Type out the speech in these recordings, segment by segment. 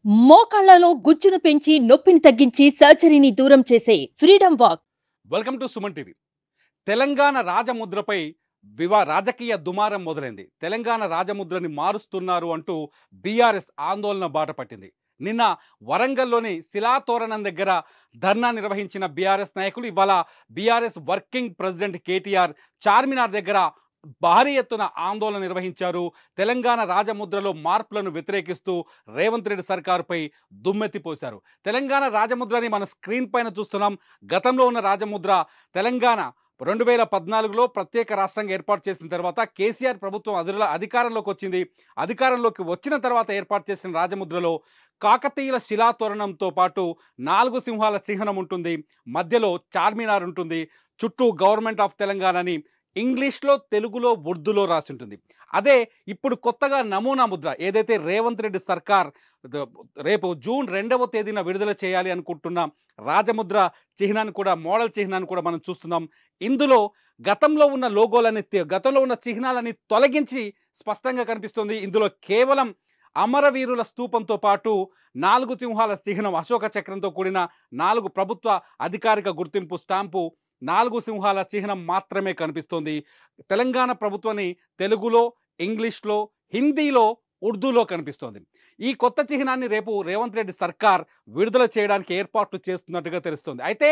మోకాళ్లలో గుజ్జును పెంచి నొప్పిని తగ్గించి సర్జరీని దూరం చేసే freedom walk. Welcome to Suman TV. Telangana రాజముద్రపై రాజకీయ దుమారం మొదలైంది. తెలంగాణ రాజముద్రని మారుస్తున్నారు అంటూ బీఆర్ఎస్ ఆందోళన బాట పట్టింది. నిన్న వరంగల్లోని శిలాతోరణం దగ్గర ధర్నా నిర్వహించిన బీఆర్ఎస్ నాయకులు ఇవాళ BRS working president KTR Charminar దగ్గర భారీ ఎత్తున ఆందోళన నిర్వహించారు. తెలంగాణ రాజముద్రలో మార్పులను వ్యతిరేకిస్తూ రేవంత్ రెడ్డి సర్కారుపై దుమ్మెత్తిపోశారు. తెలంగాణ రాజముద్రని మన స్క్రీన్ పైన చూస్తున్నాం. గతంలో ఉన్న రాజముద్ర తెలంగాణ 2014లో ప్రత్యేక రాష్ట్రంగా ఏర్పాటు చేసిన తర్వాత కేసీఆర్ ప్రభుత్వం అధికారంలోకి వచ్చింది. అధికారంలోకి వచ్చిన తర్వాత ఏర్పాటు చేసిన రాజముద్రలో కాకతీయుల శిలాతోరణంతో పాటు 4 సింహాల చిహ్నం ఉంటుంది. మధ్యలో చార్మినార్ ఉంటుంది. చుట్టూ గవర్నమెంట్ ఆఫ్ తెలంగాణ అని ఇంగ్లీష్లో, తెలుగులో, ఉర్దూలో రాసి ఉంటుంది. అదే ఇప్పుడు కొత్తగా నమూనా ముద్ర ఏదైతే రేవంత్ రెడ్డి సర్కార్ రేపు జూన్ 2వ తేదీన విడుదల చేయాలి అనుకుంటున్న రాజముద్ర చిహ్నాన్ని కూడా, మోడల్ చిహ్నాన్ని కూడా మనం చూస్తున్నాం. ఇందులో గతంలో ఉన్న గతంలో ఉన్న చిహ్నాలని తొలగించి స్పష్టంగా కనిపిస్తుంది. ఇందులో కేవలం అమరవీరుల స్తూపంతో పాటు 4 సింహాల చిహ్నం, అశోక చక్రంతో కూడిన 4 ప్రభుత్వ అధికారిక గుర్తింపు స్టాంపు, 4 సింహాల చిహ్నం మాత్రమే కనిపిస్తోంది. తెలంగాణ ప్రభుత్వాన్ని తెలుగులో, ఇంగ్లీష్లో, హిందీలో, ఉర్దూలో కనిపిస్తోంది. ఈ కొత్త చిహ్నాన్ని రేపు రేవంత్ రెడ్డి సర్కార్ విడుదల చేయడానికి ఏర్పాట్లు చేస్తున్నట్టుగా తెలుస్తోంది. అయితే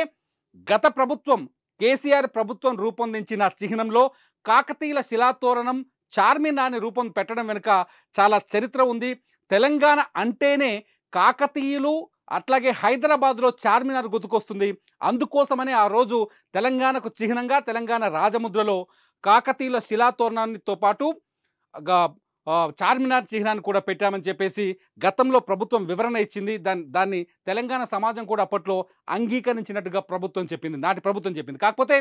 గత ప్రభుత్వం, కేసీఆర్ ప్రభుత్వం రూపొందించిన చిహ్నంలో కాకతీయుల శిలాతోరణం, చార్మినార్ని రూపం పెట్టడం వెనుక చాలా చరిత్ర ఉంది. తెలంగాణ అంటేనే కాకతీయులు, అట్లాగే హైదరాబాద్లో చార్మినార్ గుర్తుకొస్తుంది. అందుకోసమనే ఆ రోజు తెలంగాణకు చిహ్నంగా తెలంగాణ రాజముద్రలో కాకతీయుల శిలాతోరణానితో పాటు చార్మినార్ చిహ్నాన్ని కూడా పెట్టామని చెప్పేసి గతంలో ప్రభుత్వం వివరణ ఇచ్చింది. దాన్ని తెలంగాణ సమాజం కూడా అప్పట్లో అంగీకరించినట్టుగా నాటి ప్రభుత్వం చెప్పింది. కాకపోతే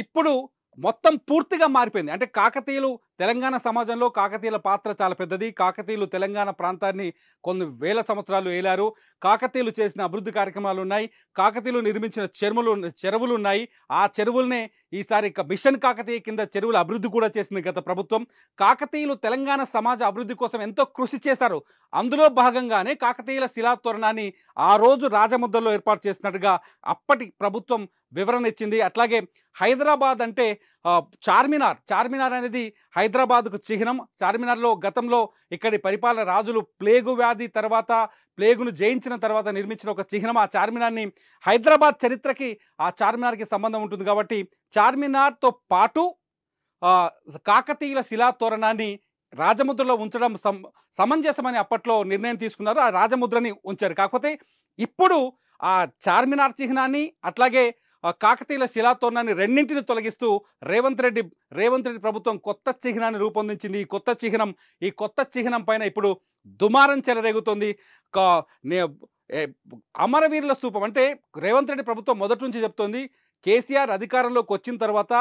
ఇప్పుడు మొత్తం పూర్తిగా మారిపోయింది. అంటే కాకతీయులు తెలంగాణ సమాజంలో కాకతీయుల పాత్ర చాలా పెద్దది. కాకతీయులు తెలంగాణ ప్రాంతాన్ని కొన్ని వేల సంవత్సరాలు ఏలారు. కాకతీయులు చేసిన అభివృద్ధి కార్యక్రమాలు ఉన్నాయి. కాకతీయులు నిర్మించిన చెరువులు ఉన్నాయి. ఆ చెరువులనే ఈసారి మిషన్ కాకతీయ కింద చెరువుల అభివృద్ధి కూడా చేసింది గత ప్రభుత్వం. కాకతీయులు తెలంగాణ సమాజ అభివృద్ధి కోసం ఎంతో కృషి చేశారు. అందులో భాగంగానే కాకతీయుల శిలాతోరణాన్ని ఆ రోజు రాజముద్రలో ఏర్పాటు చేసినట్టుగా అప్పటి ప్రభుత్వం వివరణ ఇచ్చింది. అట్లాగే హైదరాబాద్ అంటే చార్మినార్ అనేది హైదరాబాద్కు చిహ్నం. చార్మినార్లో గతంలో ఇక్కడి పరిపాలన రాజులు ప్లేగు వ్యాధి తర్వాత, ప్లేగును జయించిన తర్వాత నిర్మించిన ఒక చిహ్నం. ఆ చార్మినార్ని హైదరాబాద్ చరిత్రకి ఆ చార్మినార్కి సంబంధం ఉంటుంది కాబట్టి చార్మినార్తో పాటు కాకతీయుల శిలాతోరణాన్ని రాజముద్రలో ఉంచడం సమంజసమని అప్పట్లో నిర్ణయం తీసుకున్నారు. ఆ రాజముద్రని ఉంచారు. కాకపోతే ఇప్పుడు ఆ చార్మినార్ చిహ్నాన్ని, అట్లాగే కాకతీయుల శిలాతోరణాన్ని రెండింటిని తొలగిస్తూ రేవంత్ రెడ్డి ప్రభుత్వం కొత్త చిహ్నాన్ని రూపొందించింది. ఈ కొత్త చిహ్నం పైన ఇప్పుడు దుమారం చెలరేగుతోంది. అమరవీరుల స్తూపం అంటే రేవంత్ రెడ్డి ప్రభుత్వం మొదటి నుంచి చెప్తోంది, కేసీఆర్ అధికారంలోకి వచ్చిన తర్వాత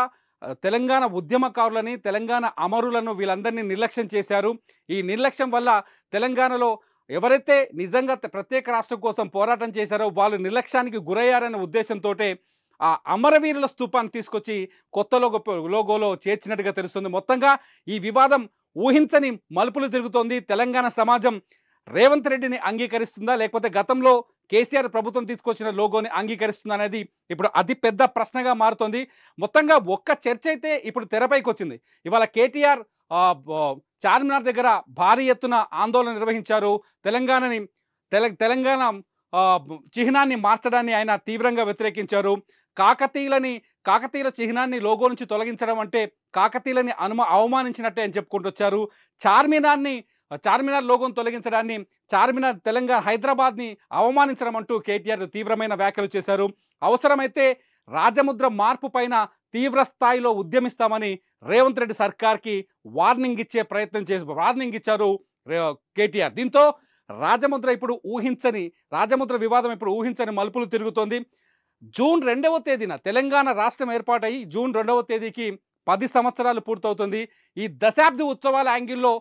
తెలంగాణ ఉద్యమకారులని, తెలంగాణ అమరులను వీళ్ళందరినీ నిర్లక్ష్యం చేశారు. ఈ నిర్లక్ష్యం వల్ల తెలంగాణలో ఎవరైతే నిజంగా ప్రత్యేక రాష్ట్రం కోసం పోరాటం చేశారో వాళ్ళు నిర్లక్ష్యానికి గురయ్యారన్న ఉద్దేశంతో ఆ అమరవీరుల స్తూపాన్ని తీసుకొచ్చి కొత్త లోగోలో చేర్చినట్టుగా తెలుస్తుంది. మొత్తంగా ఈ వివాదం ఊహించని మలుపులు తిరుగుతోంది. తెలంగాణ సమాజం రేవంత్ రెడ్డిని అంగీకరిస్తుందా, లేకపోతే గతంలో కేసీఆర్ ప్రభుత్వం తీసుకొచ్చిన లోగోని అంగీకరిస్తుందా అనేది ఇప్పుడు అతి పెద్ద ప్రశ్నగా మారుతోంది. మొత్తంగా ఒక్క చర్చ అయితే ఇప్పుడు తెరపైకి వచ్చింది. ఇవాళ కేటీఆర్ చార్మినార్ దగ్గర భారీ ఎత్తున ఆందోళన నిర్వహించారు. తెలంగాణ చిహ్నాన్ని మార్చడాన్ని ఆయన తీవ్రంగా వ్యతిరేకించారు. కాకతీయుల చిహ్నాన్ని లోగో నుంచి తొలగించడం అంటే కాకతీయులని అవమానించినట్టే అని చెప్పుకుంటూ వచ్చారు. చార్మినార్ లోగోను తొలగించడాన్ని తెలంగాణ హైదరాబాద్ని అవమానించడం అంటూ కేటీఆర్ తీవ్రమైన వ్యాఖ్యలు చేశారు. అవసరమైతే రాజముద్ర మార్పు పైన తీవ్ర స్థాయిలో ఉద్యమిస్తామని రేవంత్ రెడ్డి సర్కార్కి వార్నింగ్ ఇచ్చారు కేటీఆర్. దీంతో రాజముద్ర వివాదం ఇప్పుడు ఊహించని మలుపులు తిరుగుతోంది. జూన్ 2వ తేదీన తెలంగాణ రాష్ట్రం ఏర్పాటై జూన్ 2వ తేదీకి 10 సంవత్సరాలు పూర్తవుతుంది. ఈ దశాబ్ది ఉత్సవాల యాంగిల్లో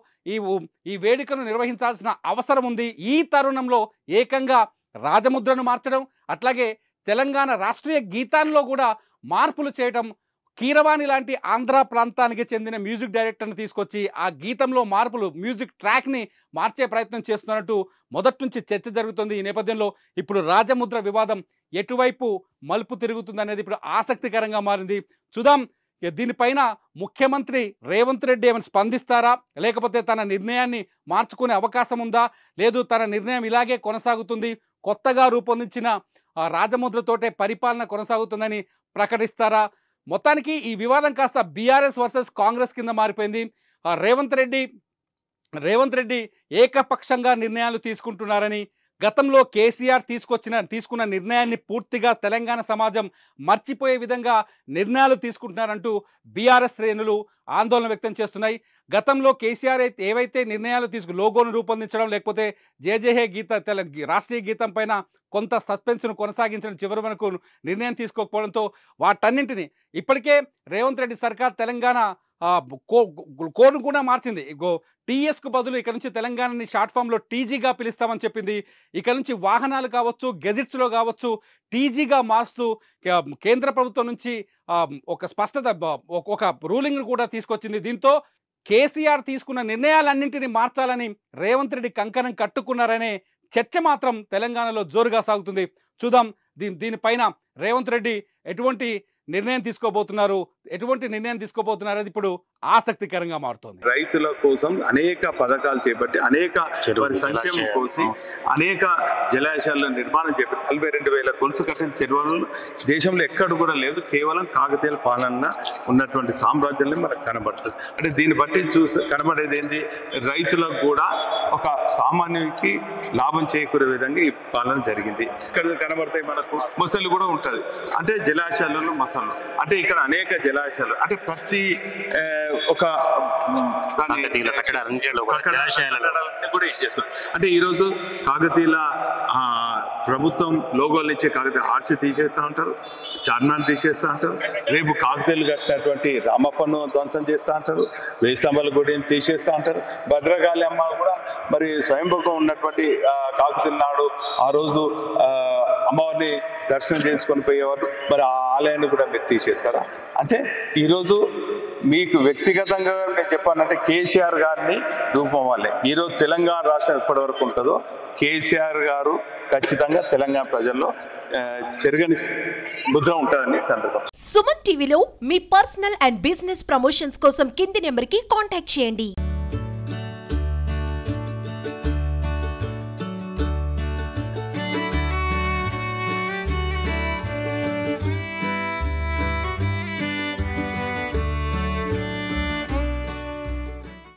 ఈ వేడుకను నిర్వహించాల్సిన అవసరం ఉంది. ఈ తరుణంలో ఏకంగా రాజముద్రను మార్చడం, అట్లాగే తెలంగాణ రాష్ట్రీయ గీతాల్లో కూడా మార్పులు చేయడం కీరవాణి లాంటి ఆంధ్ర ప్రాంతానికి చెందిన మ్యూజిక్ డైరెక్టర్ని తీసుకొచ్చి ఆ గీతంలో మార్పులు, మ్యూజిక్ ట్రాక్ని మార్చే ప్రయత్నం చేస్తున్నట్టు మొదటి నుంచి చర్చ జరుగుతుంది. ఈ నేపథ్యంలో ఇప్పుడు రాజముద్ర వివాదం ఎటువైపు మలుపు తిరుగుతుంది అనేది ఇప్పుడు ఆసక్తికరంగా మారింది. చూద్దాం దీనిపైన ముఖ్యమంత్రి రేవంత్ రెడ్డి ఏమైనా స్పందిస్తారా, లేకపోతే తన నిర్ణయాన్ని మార్చుకునే అవకాశం ఉందా, లేదు తన నిర్ణయం ఇలాగే కొనసాగుతుంది, కొత్తగా రూపొందించిన రాజముద్రతోటే పరిపాలన కొనసాగుతుందని ప్రకటిస్తారా? మొత్తానికి ఈ వివాదం కాస్త బీఆర్ఎస్ వర్సెస్ కాంగ్రెస్ కింద మారిపోయింది. రేవంత్ రెడ్డి ఏకపక్షంగా నిర్ణయాలు తీసుకుంటున్నారని, గతంలో కేసీఆర్ తీసుకున్న నిర్ణయాన్ని పూర్తిగా తెలంగాణ సమాజం మర్చిపోయే విధంగా నిర్ణయాలు తీసుకుంటున్నారంటూ బీఆర్ఎస్ శ్రేణులు ఆందోళన వ్యక్తం చేస్తున్నాయి. గతంలో కేసీఆర్ ఏవైతే నిర్ణయాలు లోగోను రూపొందించడం, లేకపోతే జేజేహే రాష్ట్రీయ గీతం పైన కొంత సస్పెన్స్ను కొనసాగించడం, చివరి వరకు నిర్ణయం తీసుకోకపోవడంతో వాటన్నింటినీ ఇప్పటికే రేవంత్ రెడ్డి సర్కార్ తెలంగాణ కోడ్ను కూడా మార్చింది. టీఎస్కు బదులు ఇక నుంచి తెలంగాణని షార్ట్ ఫామ్లో టీజీగా పిలుస్తామని చెప్పింది. ఇక నుంచి వాహనాలు కావచ్చు, గెజిట్స్లో కావచ్చు టీజీగా మారుస్తూ కేంద్ర ప్రభుత్వం నుంచి ఒక స్పష్టత, ఒక రూలింగ్ను కూడా తీసుకొచ్చింది. దీంతో కేసీఆర్ తీసుకున్న నిర్ణయాలన్నింటినీ మార్చాలని రేవంత్ రెడ్డి కంకణం కట్టుకున్నారనే చర్చ మాత్రం తెలంగాణలో జోరుగా సాగుతుంది. చూద్దాం దీనిపైన రేవంత్ రెడ్డి ఎటువంటి నిర్ణయం తీసుకోబోతున్నారు అది ఇప్పుడు ఆసక్తికరంగా మారుతోంది. రైతుల కోసం అనేక పథకాలు చేపట్టి, అనేక సంక్షేమం కోసం అనేక జలాశయాల నిర్మాణం చేపట్టి 42,000 గొలుసు కట్టిన చెరువులు దేశంలో ఎక్కడ కూడా లేదు. కేవలం కాకతీయుల పాలన ఉన్నటువంటి సామ్రాజ్యాన్ని మనకు కనబడుతుంది. అంటే దీన్ని బట్టి కనబడేది ఏంటి, రైతులకు కూడా ఒక సామాన్యునికి లాభం చేకూరే విధంగా ఈ పాలన జరిగింది. ఇక్కడ కనబడతాయి మనకు మొసలు కూడా ఉంటుంది, అంటే జలాశయాలలో మొసలు, అంటే ఇక్కడ అనేక జలాశయాలు, అంటే ప్రతి ఒక కూడా ఇచ్చేస్తారు. అంటే ఈరోజు కాకతీయుల ప్రభుత్వం లోగోలు ఇచ్చే కాకతీయ ఆర్సీ తీసేస్తూ ఉంటారు, చార్మినార్ తీసేస్తూ ఉంటారు, రేపు కాకతీయులు కట్టినటువంటి రామప్పను ధ్వంసం చేస్తూ ఉంటారు, వేయి స్తంభాల గుడిని తీసేస్తూ ఉంటారు. భద్రకాళి అమ్మ కూడా మరి స్వయంభూగా ఉన్నటువంటి కాకతీయుల నాడు ఆ రోజు అమ్మవారిని దర్శనం చేసుకొని పోయేవారు, మరి ఆ ఆలయాన్ని కూడా మీరు తీసేస్తారా? అంటే ఈరోజు మీకు వ్యక్తిగతంగా నేను చెప్పానంటే కేసీఆర్ గారిని రూపం వాళ్ళే ఈరోజు తెలంగాణ రాష్ట్రం ఎప్పటి వరకు ఉంటుందో కేసీఆర్ గారు ఖచ్చితంగా తెలంగాణ ప్రజల్లో చెరగని ముద్ర ఉంటుందని సందర్భం. సుమన్ టీవీలో మీ పర్సనల్ అండ్ బిజినెస్ ప్రమోషన్స్ కోసం కింది నెంబర్కి కాంటాక్ట్ చేయండి.